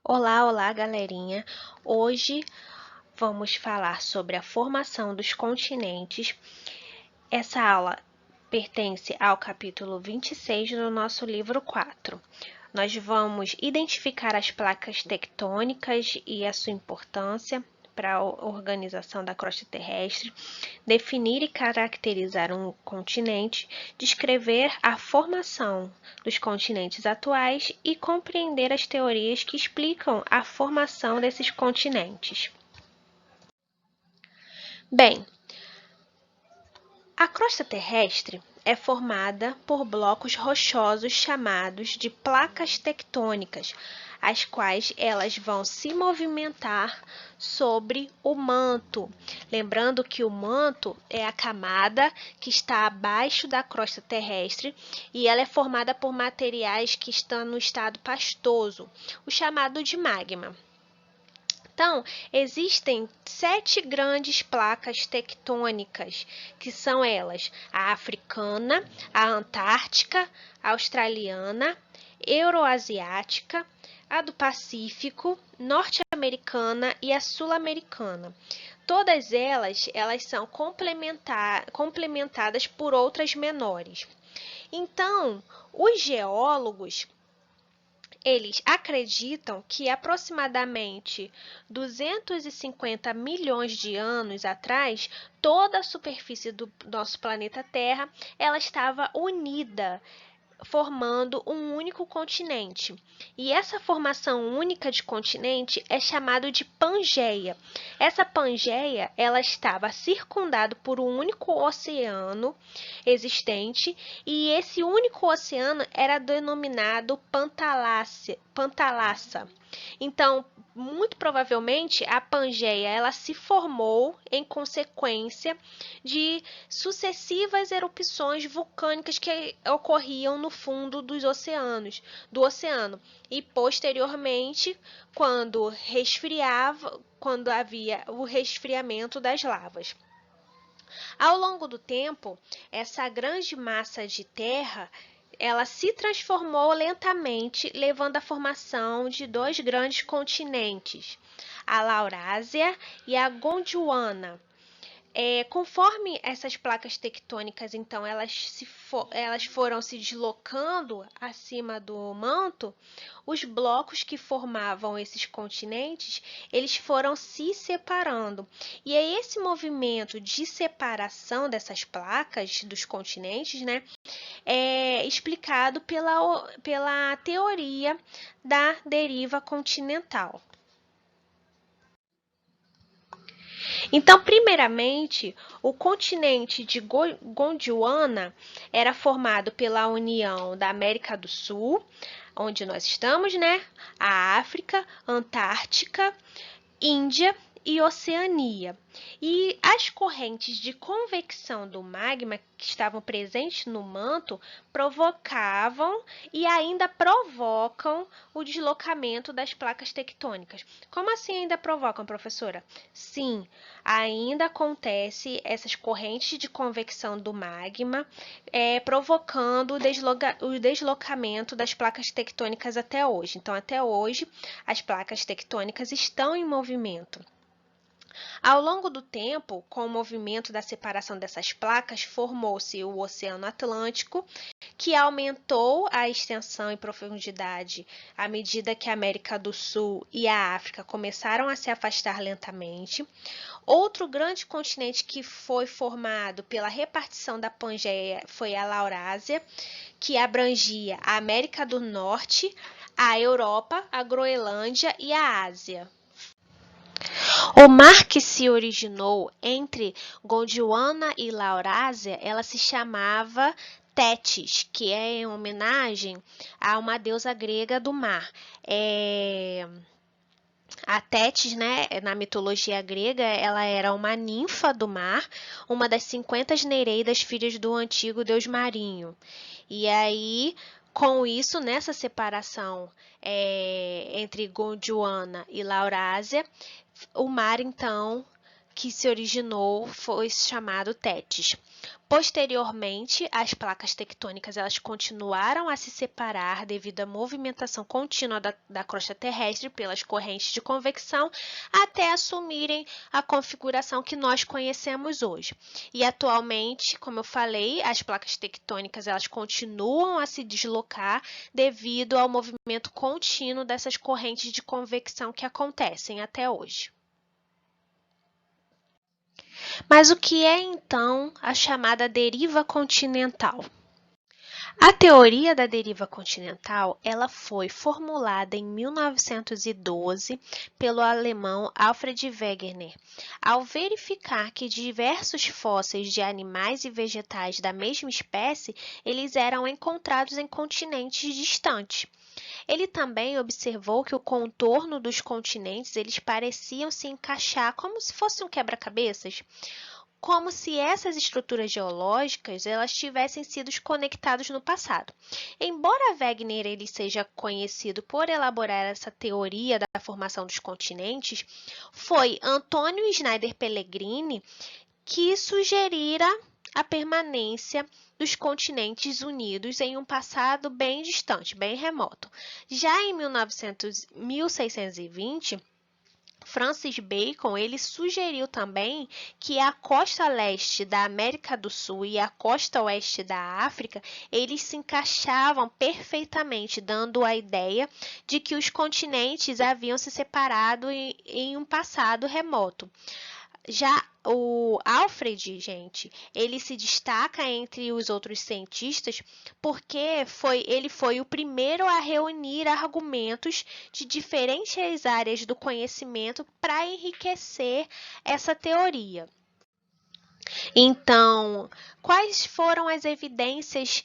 Olá, olá, galerinha! Hoje vamos falar sobre a formação dos continentes. Essa aula pertence ao capítulo 26 do nosso livro 4. Nós vamos identificar as placas tectônicas e a sua importância para a organização da crosta terrestre, definir e caracterizar um continente, descrever a formação dos continentes atuais e compreender as teorias que explicam a formação desses continentes. Bem, a crosta terrestre é formada por blocos rochosos chamados de placas tectônicas, as quais elas vão se movimentar sobre o manto. Lembrando que o manto é a camada que está abaixo da crosta terrestre e ela é formada por materiais que estão no estado pastoso, o chamado de magma. Então, existem 7 grandes placas tectônicas, que são elas: a africana, a antártica, a australiana, euroasiática, a do Pacífico, norte-americana e a sul-americana. Todas elas são complementadas por outras menores. Então, os geólogos eles acreditam que aproximadamente 250 milhões de anos atrás, toda a superfície do nosso planeta Terra, ela estava unida, formando um único continente. E essa formação única de continente é chamado de Pangeia. Essa Pangeia, ela estava circundada por um único oceano existente, e esse único oceano era denominado Pantalassa. Então, muito provavelmente, a Pangeia ela se formou em consequência de sucessivas erupções vulcânicas que ocorriam no fundo do oceano, e posteriormente, quando havia o resfriamento das lavas. Ao longo do tempo, essa grande massa de terra ela se transformou lentamente, levando à formação de 2 grandes continentes, a Laurásia e a Gondwana. Conforme essas placas tectônicas, então, elas foram se deslocando acima do manto, os blocos que formavam esses continentes, eles foram se separando. E é esse movimento de separação dessas placas dos continentes, né, é explicado pela teoria da deriva continental. Então, primeiramente, o continente de Gondwana era formado pela união da América do Sul, onde nós estamos, né? A África, Antártica, Índia e Oceania. E as correntes de convecção do magma que estavam presentes no manto provocavam e ainda provocam o deslocamento das placas tectônicas. Como assim ainda provocam, professora? Sim, ainda acontece essas correntes de convecção do magma, provocando o deslocamento das placas tectônicas até hoje. Então, até hoje, as placas tectônicas estão em movimento. Ao longo do tempo, com o movimento da separação dessas placas, formou-se o Oceano Atlântico, que aumentou a extensão e profundidade à medida que a América do Sul e a África começaram a se afastar lentamente. Outro grande continente que foi formado pela repartição da Pangeia foi a Laurásia, que abrangia a América do Norte, a Europa, a Groenlândia e a Ásia. O mar que se originou entre Gondwana e Laurásia, ela se chamava Tétis, que é em homenagem a uma deusa grega do mar. A Tétis, né, na mitologia grega, ela era uma ninfa do mar, uma das 50 Nereidas, filhas do antigo deus marinho. E aí, com isso, nessa separação entre Gondwana e Laurásia, o mar, então, que se originou foi chamado Tétis. Posteriormente, as placas tectônicas elas continuaram a se separar devido à movimentação contínua da crosta terrestre pelas correntes de convecção até assumirem a configuração que nós conhecemos hoje. E atualmente, como eu falei, as placas tectônicas elas continuam a se deslocar devido ao movimento contínuo dessas correntes de convecção que acontecem até hoje. Mas o que é então a chamada deriva continental? A teoria da deriva continental, ela foi formulada em 1912 pelo alemão Alfred Wegener, ao verificar que diversos fósseis de animais e vegetais da mesma espécie, eles eram encontrados em continentes distantes. Ele também observou que o contorno dos continentes eles pareciam se encaixar como se fosse um quebra-cabeças, como se essas estruturas geológicas elas tivessem sido conectadas no passado. Embora Wegener ele seja conhecido por elaborar essa teoria da formação dos continentes, foi Antônio Schneider Pellegrini que sugerira a permanência dos continentes unidos em um passado bem distante, bem remoto. Já em 1620, Francis Bacon ele sugeriu também que a costa leste da América do Sul e a costa oeste da África eles se encaixavam perfeitamente, dando a ideia de que os continentes haviam se separado em um passado remoto. Já o Alfred, gente, ele se destaca entre os outros cientistas porque ele foi o primeiro a reunir argumentos de diferentes áreas do conhecimento para enriquecer essa teoria. Então, quais foram as evidências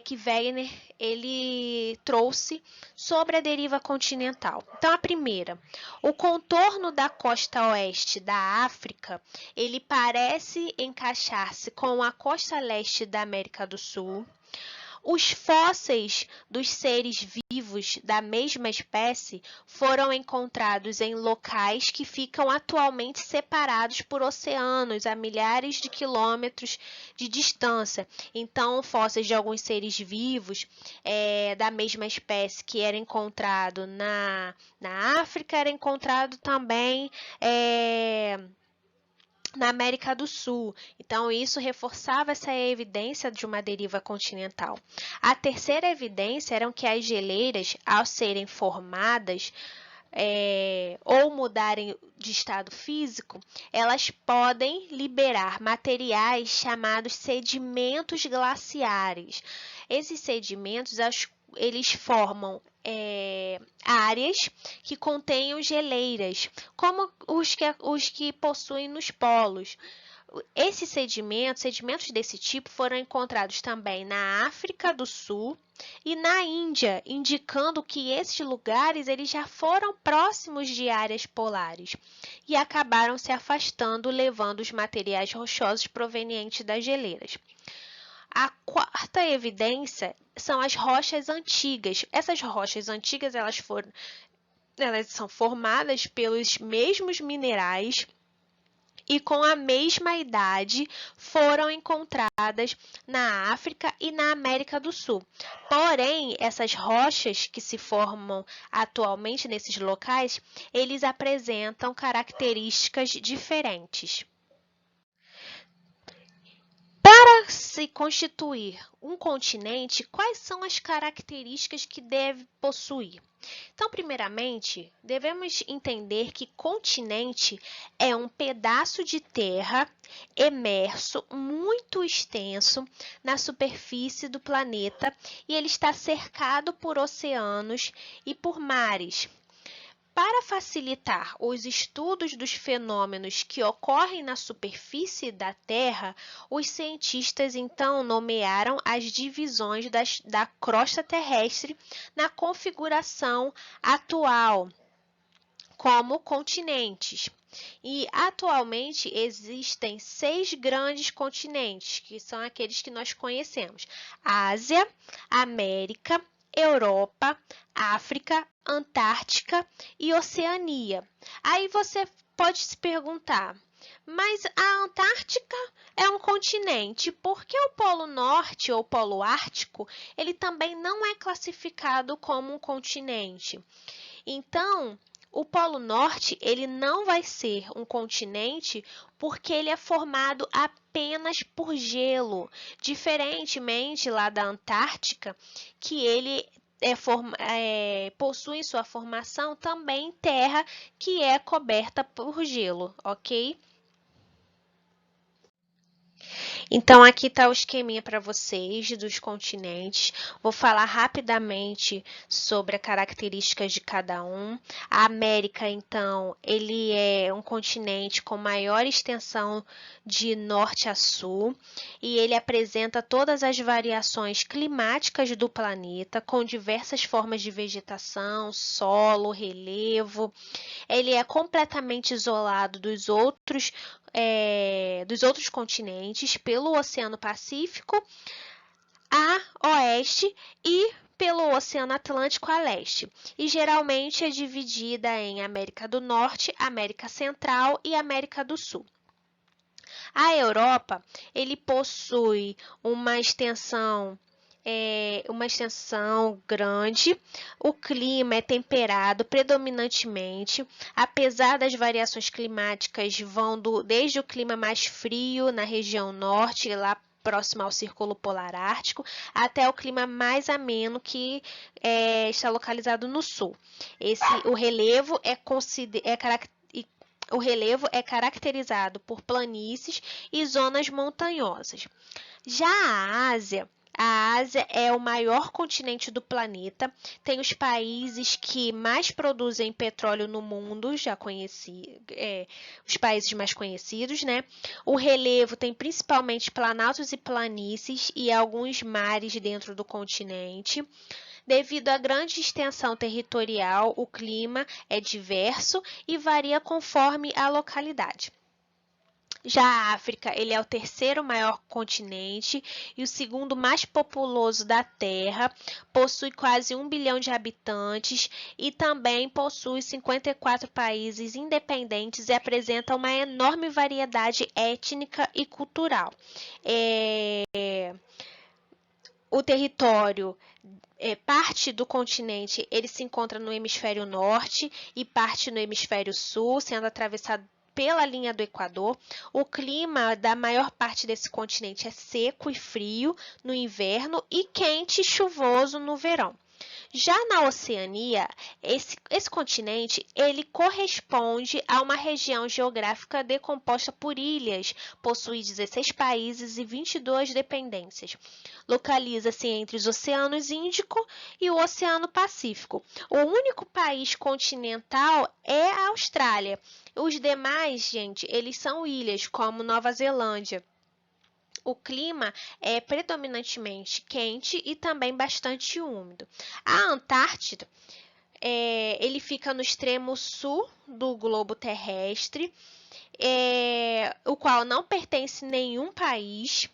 que Wegener ele trouxe sobre a deriva continental? Então, a primeira, o contorno da costa oeste da África, ele parece encaixar-se com a costa leste da América do Sul. Os fósseis dos seres vivos da mesma espécie foram encontrados em locais que ficam atualmente separados por oceanos a milhares de quilômetros de distância. Então, fósseis de alguns seres vivos da mesma espécie que era encontrado na África, era encontrado também na América do Sul. Então, isso reforçava essa evidência de uma deriva continental. A terceira evidência era que as geleiras, ao serem formadas ou mudarem de estado físico, elas podem liberar materiais chamados sedimentos glaciares. Esses sedimentos, eles formam áreas que contenham geleiras, como os que possuem nos polos. Esses sedimentos desse tipo foram encontrados também na África do Sul e na Índia, indicando que esses lugares eles já foram próximos de áreas polares e acabaram se afastando, levando os materiais rochosos provenientes das geleiras. A quarta evidência são as rochas antigas. Essas rochas antigas elas são formadas pelos mesmos minerais e com a mesma idade foram encontradas na África e na América do Sul. Porém, essas rochas que se formam atualmente nesses locais, eles apresentam características diferentes. Para se constituir um continente, quais são as características que deve possuir? Então, primeiramente, devemos entender que continente é um pedaço de terra emerso, muito extenso na superfície do planeta e ele está cercado por oceanos e por mares. Para facilitar os estudos dos fenômenos que ocorrem na superfície da Terra, os cientistas então nomearam as divisões da crosta terrestre na configuração atual como continentes. E atualmente existem 6 grandes continentes, que são aqueles que nós conhecemos: Ásia, América, Europa, África, Antártica e Oceania. Aí você pode se perguntar, Mas a Antártica é um continente, porque o Polo Norte ou Polo Ártico, ele também não é classificado como um continente. Então, o Polo Norte, ele não vai ser um continente porque ele é formado apenas por gelo, diferentemente lá da Antártica, que ele possui em sua formação também terra que é coberta por gelo, ok? Então, aqui está o esqueminha para vocês dos continentes. Vou falar rapidamente sobre as características de cada um. A América, então, ele é um continente com maior extensão de norte a sul e ele apresenta todas as variações climáticas do planeta, com diversas formas de vegetação, solo, relevo. Ele é completamente isolado dos outros continentes pelo Oceano Pacífico a oeste e pelo Oceano Atlântico a leste, e geralmente é dividida em América do Norte, América Central e América do Sul. A Europa, ele possui uma extensão grande, o clima é temperado predominantemente, apesar das variações climáticas desde o clima mais frio na região norte, lá próximo ao Círculo Polar Ártico, até o clima mais ameno que está localizado no sul. O relevo é caracterizado por planícies e zonas montanhosas. Já a Ásia é o maior continente do planeta, tem os países que mais produzem petróleo no mundo, os países mais conhecidos, né? O relevo tem principalmente planaltos e planícies e alguns mares dentro do continente. Devido à grande extensão territorial, o clima é diverso e varia conforme a localidade. Já a África, ele é o terceiro maior continente e o segundo mais populoso da Terra, possui quase 1 bilhão de habitantes e também possui 54 países independentes e apresenta uma enorme variedade étnica e cultural. O território parte do continente ele se encontra no hemisfério norte e parte no hemisfério sul, sendo atravessado pela linha do Equador. O clima da maior parte desse continente é seco e frio no inverno e quente e chuvoso no verão. Já na Oceania, esse continente ele corresponde a uma região geográfica decomposta por ilhas, possui 16 países e 22 dependências. Localiza-se entre os oceanos Índico e o Oceano Pacífico. O único país continental é a Austrália. Os demais, gente, eles são ilhas, como Nova Zelândia. O clima é predominantemente quente e também bastante úmido. A Antártida, ele fica no extremo sul do globo terrestre, o qual não pertence a nenhum país.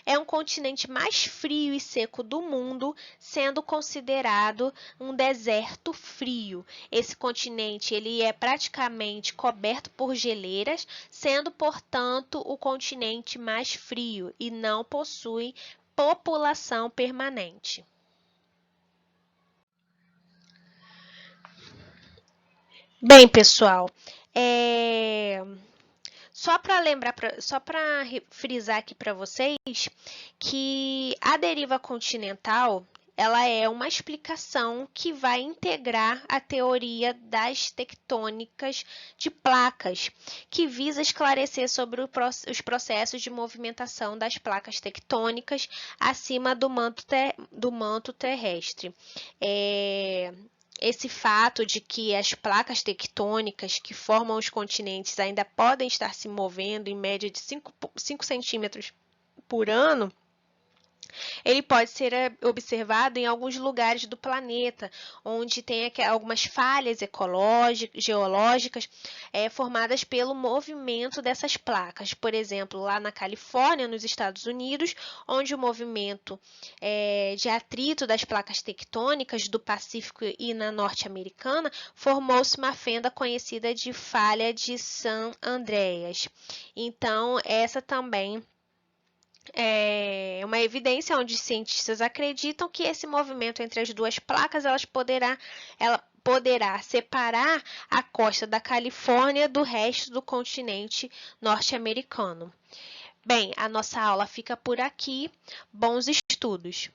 É um continente mais frio e seco do mundo, sendo considerado um deserto frio. Esse continente ele é praticamente coberto por geleiras, sendo, portanto, o continente mais frio e não possui população permanente. Bem, pessoal, só para frisar aqui para vocês que a deriva continental ela é uma explicação que vai integrar a teoria das tectônicas de placas, que visa esclarecer sobre os processos de movimentação das placas tectônicas acima do manto terrestre. Esse fato de que as placas tectônicas que formam os continentes ainda podem estar se movendo em média de 5 centímetros por ano Ele pode ser observado em alguns lugares do planeta, onde tem algumas falhas geológicas formadas pelo movimento dessas placas. Por exemplo, lá na Califórnia, nos Estados Unidos, onde o movimento de atrito das placas tectônicas do Pacífico e na norte-americana formou-se uma fenda conhecida de falha de San Andreas. Então, essa também é uma evidência onde cientistas acreditam que esse movimento entre as duas placas ela poderá separar a costa da Califórnia do resto do continente norte-americano. Bem, a nossa aula fica por aqui. Bons estudos!